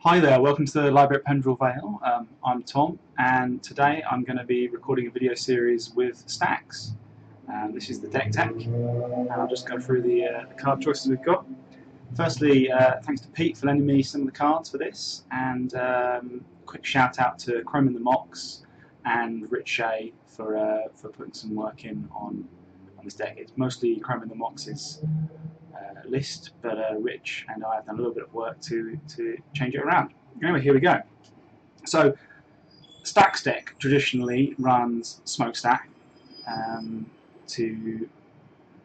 Hi there, welcome to the Library at Pendrell Vale. I'm Tom, and today I'm going to be recording a video series with Stax. This is the deck tech, and I'll just go through the card choices we've got. Firstly, thanks to Pete for lending me some of the cards for this, and quick shout out to Chrome in the Mox and Rich Shea for putting some work in on this deck. It's mostly Chrome in the Mox's list, but Rich and I have done a little bit of work to change it around. Anyway, here we go. So, Stax deck traditionally runs Smokestack to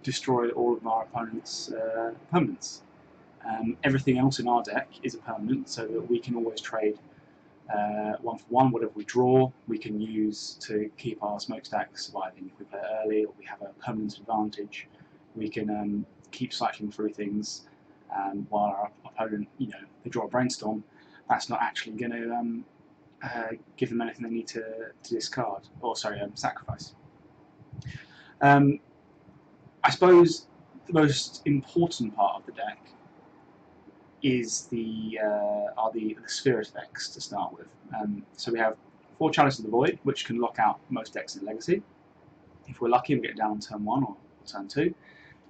destroy all of our opponent's permanents. Everything else in our deck is a permanent, so that we can always trade one for one. Whatever we draw, we can use to keep our Smokestack surviving. If we play early or we have a permanent advantage, we can keep cycling through things while our opponent, they draw a brainstorm. That's not actually going to give them anything they need to discard, or sacrifice. I suppose the most important part of the deck is the sphere effects to start with. So we have 4 Chalice of the Void, which can lock out most decks in Legacy. If we're lucky, we get it down on turn 1 or turn 2.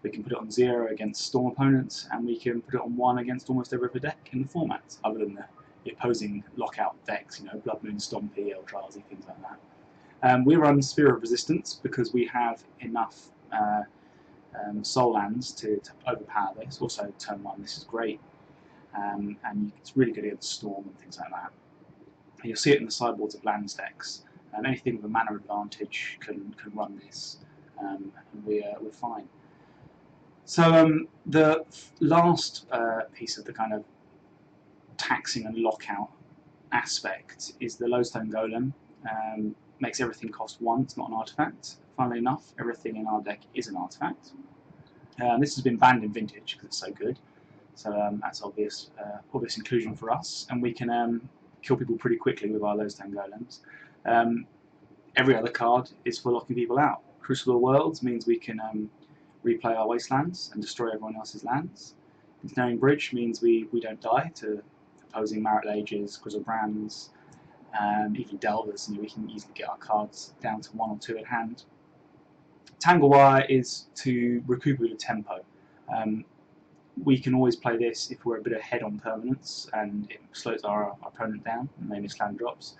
We can put it on 0 against Storm opponents, and we can put it on 1 against almost every other deck in the format, other than the opposing lockout decks, Blood Moon, Stompy, Eldrazi, things like that. We run Sphere of Resistance because we have enough soul lands to overpower this. Also, turn 1, this is great, and it's really good against Storm and things like that. And you'll see it in the sideboards of lands decks. Anything with a mana advantage can run this, and we're fine. So the last piece of the kind of taxing and lockout aspect is the Lodestone Golem. Makes everything cost 1, it's not an artifact. Funnily enough, everything in our deck is an artifact. This has been banned in Vintage because it's so good. So that's obvious inclusion for us, and we can kill people pretty quickly with our Lodestone Golems. Every other card is for locking people out. Crucible of Worlds means we can replay our wastelands and destroy everyone else's lands. Ensnaring Bridge means we don't die to opposing Marit Lages, Grizzlebrands, even Delvers, we can easily get our cards down to 1 or 2 at hand. Tangle Wire is to recoup a bit of tempo. We can always play this if we're a bit ahead on permanents and it slows our opponent down and they miss land drops.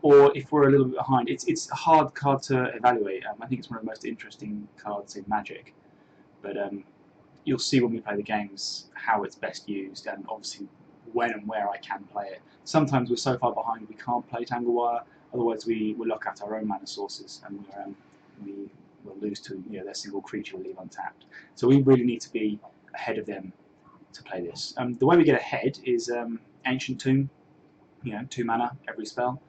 Or if we're a little bit behind. It's a hard card to evaluate. I think it's one of the most interesting cards in Magic, but you'll see when we play the games how it's best used, and obviously when and where I can play it. Sometimes we're so far behind we can't play Tangle Wire, otherwise we will lock out our own mana sources and we will lose to their single creature we leave untapped. So we really need to be ahead of them to play this. The way we get ahead is Ancient Tomb, 2 mana every spell.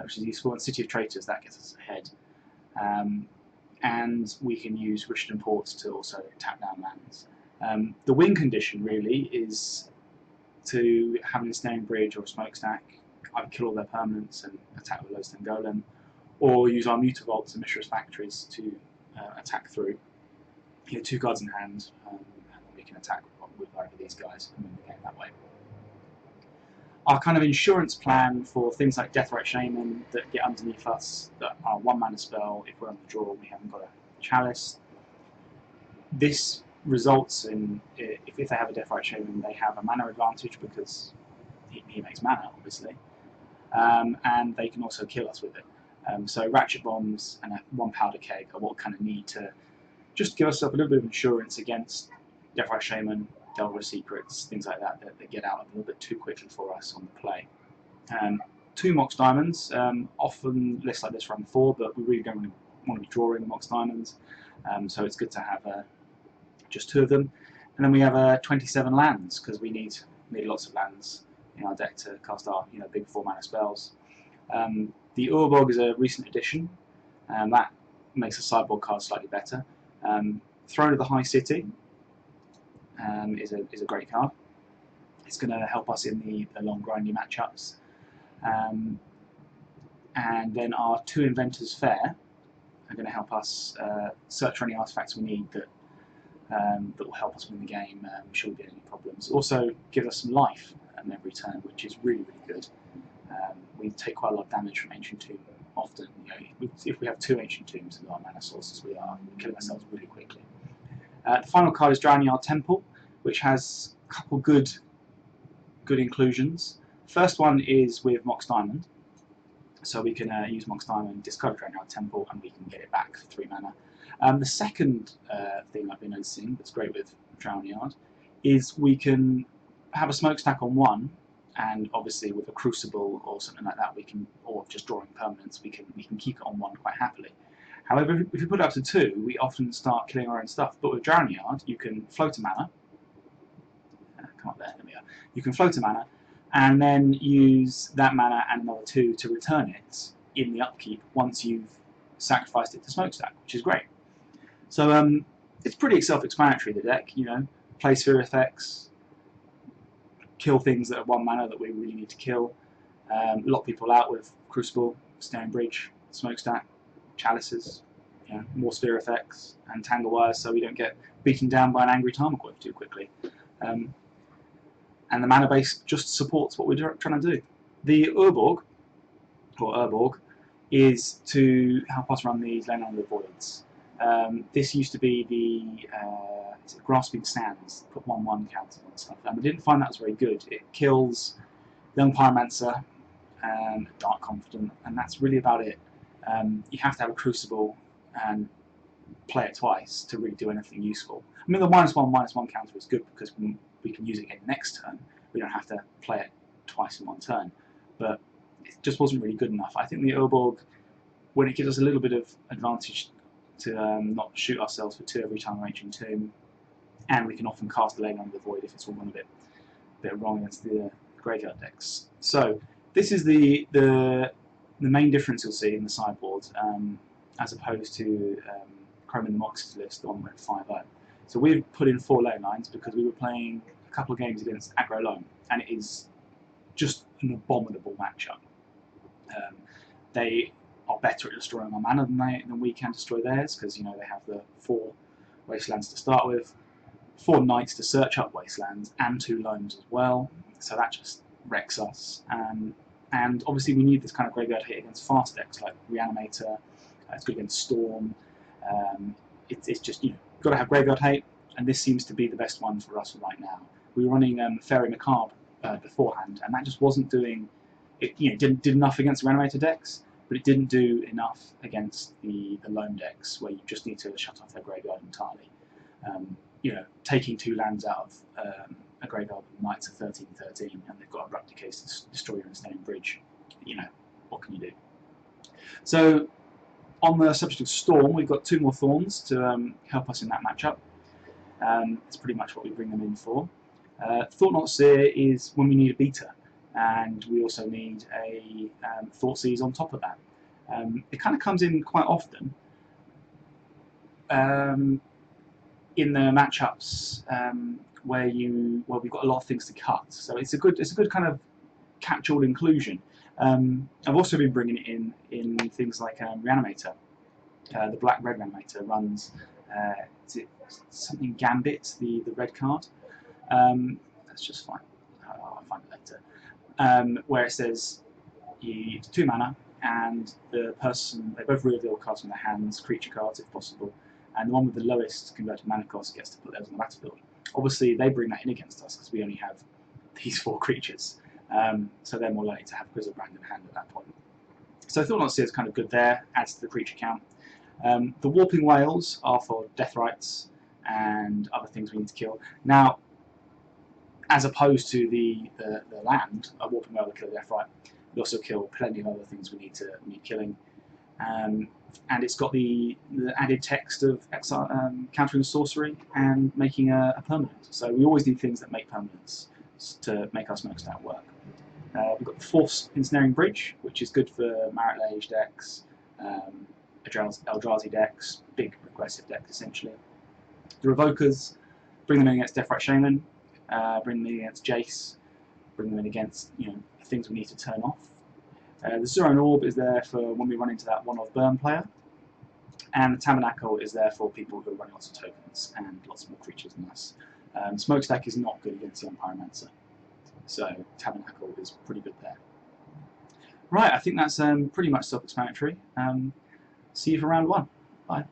Which is useful, and City of Traitors, that gets us ahead. And we can use Rishton Ports to also tap down lands. The win condition really is to have an Ensnaring Bridge or a Smokestack, either kill all their permanents and attack with Lodestone Golem, or use our Mutavaults and Mishra's Factories to attack through. 2 cards in hand, and we can attack with either of these guys and win the game that way. Our kind of insurance plan for things like Deathrite Shaman that get underneath us, that are 1 mana spell, if we're on the draw and we haven't got a Chalice. This results in, if they have a Deathrite Shaman, they have a mana advantage because he makes mana, obviously. And they can also kill us with it. So Ratchet Bombs and a 1 Powder Keg are what kind of need to just give us a little bit of insurance against Deathrite Shaman, Delver Secrets, things like that get out a little bit too quickly for us on the play. 2 Mox Diamonds, often lists like this run 4, but we really don't really want to be drawing Mox Diamonds, so it's good to have just 2 of them. And then we have 27 lands, because we need lots of lands in our deck to cast our big 4 mana spells. The Urbog is a recent addition, and that makes the sideboard card slightly better. Throne of the High City is a great card. It's going to help us in the long grindy matchups. And then our 2 Inventors Fair are going to help us search for any artifacts we need that will help us win the game should there be any problems. Also give us some life. every turn, which is really, really good. We take quite a lot of damage from Ancient Tomb often. If we have 2 Ancient Tombs as our mana sources, we're killing ourselves really quickly. The final card is Drowning Yard Temple, which has a couple good inclusions. First one is with Mox Diamond, so we can use Mox Diamond, discard Drowning Yard Temple, and we can get it back for 3 mana. The second thing I've been noticing that's great with Drowning Yard is we can have a smokestack on 1, and obviously with a Crucible or something like that, we can, or just drawing permanents, we can keep it on 1 quite happily. However, if you put it up to 2, we often start killing our own stuff. But with Drowning Yard, you can float a mana. Come up there, we are. You can float a mana, and then use that mana and another 2 to return it in the upkeep once you've sacrificed it to smokestack, which is great. So it's pretty self-explanatory, the deck. Play sphere effects, kill things that are 1 mana that we really need to kill, lock people out with Crucible, Snaring Bridge, Smokestack, Chalices, more sphere effects, and Tangle Wires so we don't get beaten down by an angry Tarmogoyf too quickly. And the mana base just supports what we're trying to do. The Urborg, is to help us run these Leyline of the Voids. This used to be the Grasping Sands, put 1/1 counters on stuff, and I didn't find that was very good. It kills Young Pyromancer and Dark Confidant, and that's really about it. You have to have a Crucible and play it twice to really do anything useful. I mean, the -1/-1 counter is good because we can use it again next turn. We don't have to play it twice in 1 turn, but it just wasn't really good enough. I think the Urborg, when it gives us a little bit of advantage to not shoot ourselves for 2 every time we're Ancient Tomb, and we can often cast the Leyline of the Void if it's all gone a bit wrong against the graveyard decks. So this is the main difference you'll see in the sideboard, as opposed to Chrome in the Mox's list, the one with 5-0. So we've put in 4 lane lines because we were playing a couple of games against aggro Loam, and it is just an abominable matchup. They are better at destroying our mana than we can destroy theirs, because they have the 4 wastelands to start with, 4 knights to search up wastelands, and 2 loams as well. So that just wrecks us. And obviously we need this kind of graveyard hit against fast decks like Reanimator. It's good against Storm. It's just got to have graveyard hate, and this seems to be the best one for us right now. We were running Fairy Macabre beforehand, and that just wasn't doing. It did enough against the Reanimator decks, but it didn't do enough against the Loam decks where you just need to shut off their graveyard entirely. Taking 2 lands out of a graveyard with Knights of 13/13, and they've got Abrupt Decay to destroy your Ensnaring Bridge. What can you do? So, on the subject of Storm, we've got 2 more Thorns to help us in that matchup. It's pretty much what we bring them in for. Thought-Knot Seer is when we need a beater, and we also need a Thoughtseize on top of that. It kind of comes in quite often in the matchups where we've got a lot of things to cut. So it's a good kind of catch-all inclusion. I've also been bringing it in things like Reanimator. The black-red Reanimator runs is it something Gambit, the red card. That's just fine. I'll find it later. Where it says it's 2 mana, and the person, they both reveal cards from their hands, creature cards if possible, and the one with the lowest converted mana cost gets to put those on the battlefield. Obviously, they bring that in against us because we only have these 4 creatures, so they're more likely to have Griselbrand in hand at that point. So Thought-Knot Seer is kind of good there, adds to the creature count. The Warping Whales are for death rights and other things we need to kill. Now, as opposed to the land, a Warping Whale will kill a death right. We also kill plenty of other things we need killing. And it's got the added text of countering a sorcery and making a permanent. So we always need things that make permanents to make our smokestack work. We've got the Force Ensnaring Bridge, which is good for Marit Lage decks, Eldrazi decks, big aggressive decks essentially. The Revokers, bring them in against Deathrite Shaman, bring them in against Jace, bring them in against things we need to turn off. The Zuron Orb is there for when we run into that one-off burn player, and the Tabernacle is there for people who are running lots of tokens and lots more creatures than us. Smokestack is not good against the Pyromancer. So Tabernacle is pretty good there. Right, I think that's pretty much self-explanatory. See you for round one. Bye.